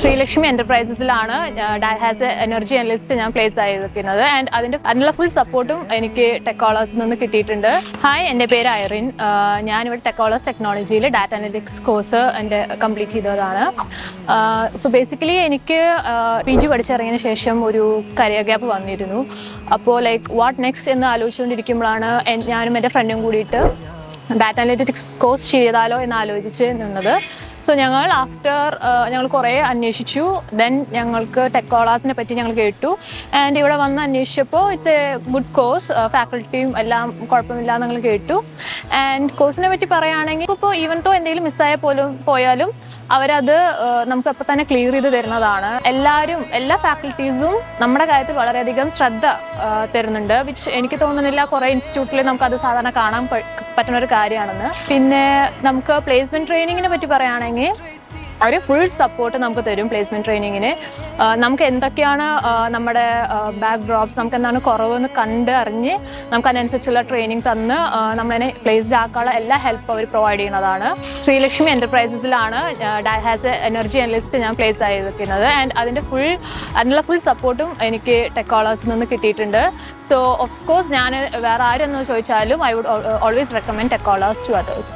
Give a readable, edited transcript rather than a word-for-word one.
ശ്രീലക്ഷ്മി എന്റർപ്രൈസസിലാണ് as a energy analyst ഞാൻ place ആയിരിക്കുന്നത്. ആൻഡ് അതിനുള്ള ഫുൾ സപ്പോർട്ടും എനിക്ക് ടെക്കോളേഴ്സിൽ നിന്ന് കിട്ടിയിട്ടുണ്ട്. ഹായ്, എൻ്റെ പേര് ഐറിൻ. ഞാനിവിടെ ടെക്കോളേഴ്സ് ടെക്നോളജിയിൽ ഡാറ്റ അനലിറ്റിക്സ് കോഴ്സ് കംപ്ലീറ്റ് ചെയ്തതാണ്. സോ ബേസിക്കലി എനിക്ക് PG പഠിച്ചിറങ്ങിയതിന് ശേഷം ഒരു കരിയർ ഗ്യാപ്പ് വന്നിരുന്നു. അപ്പോൾ വാട്ട് നെക്സ്റ്റ് എന്ന് ആലോചിച്ചുകൊണ്ടിരിക്കുമ്പോഴാണ് ഞാനും എൻ്റെ ഫ്രണ്ടും കൂടിയിട്ട് ഡാറ്റ അനലിറ്റിക്സ് കോഴ്സ് ചെയ്താലോ എന്ന് ആലോചിച്ച് നിന്നത്. സോ ഞങ്ങൾ കുറേ അന്വേഷിച്ചു. ദെൻ ഞങ്ങൾക്ക് ടെക്കോളേഴ്സിനെ പറ്റി ഞങ്ങൾ കേട്ടു. ആൻഡ് ഇവിടെ വന്ന് അന്വേഷിച്ചപ്പോൾ ഇറ്റ്സ് എ ഗുഡ് കോഴ്സ്, ഫാക്കൽറ്റിയും എല്ലാം കുഴപ്പമില്ല ഞങ്ങൾ കേട്ടു. ആൻഡ് കോഴ്സിനെ പറ്റി പറയുകയാണെങ്കിൽ ഇപ്പോൾ ഈവൻ തോ എന്തെങ്കിലും പോയാലും അവരത് നമുക്ക് അപ്പോൾ തന്നെ ക്ലിയർ ചെയ്ത് തരുന്നതാണ്. എല്ലാ ഫാക്കൽറ്റീസും നമ്മുടെ കാര്യത്തിൽ വളരെയധികം ശ്രദ്ധ തരുന്നുണ്ട്, വിച്ച് എനിക്ക് തോന്നുന്നില്ല കുറേ ഇൻസ്റ്റിറ്റ്യൂട്ടിൽ നമുക്കത് സാധാരണ കാണാൻ പറ്റുന്ന ഒരു കാര്യമാണെന്ന്. പിന്നെ നമുക്ക് പ്ലേസ്മെൻറ്റ് ട്രെയിനിങ്ങിനെ പറ്റി പറയുകയാണെങ്കിൽ അവർ ഫുൾ സപ്പോർട്ട് നമുക്ക് തരും. പ്ലേസ്മെൻറ്റ് ട്രെയിനിങ്ങിന് നമുക്ക് എന്തൊക്കെയാണ് നമ്മുടെ ബാക്ക് ഡ്രോപ്സ്, നമുക്ക് എന്താണ് കുറവെന്ന് കണ്ടറിഞ്ഞ് നമുക്ക് അതിനനുസരിച്ചുള്ള ട്രെയിനിങ് തന്ന് നമ്മളതിനെ പ്ലേസ്ഡ് ആക്കാനുള്ള എല്ലാ ഹെൽപ്പ് അവർ പ്രൊവൈഡ് ചെയ്യുന്നതാണ്. ശ്രീലക്ഷ്മി എന്റർപ്രൈസസിലാണ് ആസ് എ എനർജി അനലിസ്റ്റ് ഞാൻ പ്ലേസ് ആയിരിക്കുന്നത്. ആൻഡ് അതിനുള്ള ഫുൾ സപ്പോർട്ടും എനിക്ക് ടെക്കോളേഴ്സിൽ നിന്ന് കിട്ടിയിട്ടുണ്ട്. സോ ഓഫ് കോഴ്സ് ഞാൻ വേറെ ആരെന്ന് ചോദിച്ചാലും I would always recommend Techolars to others.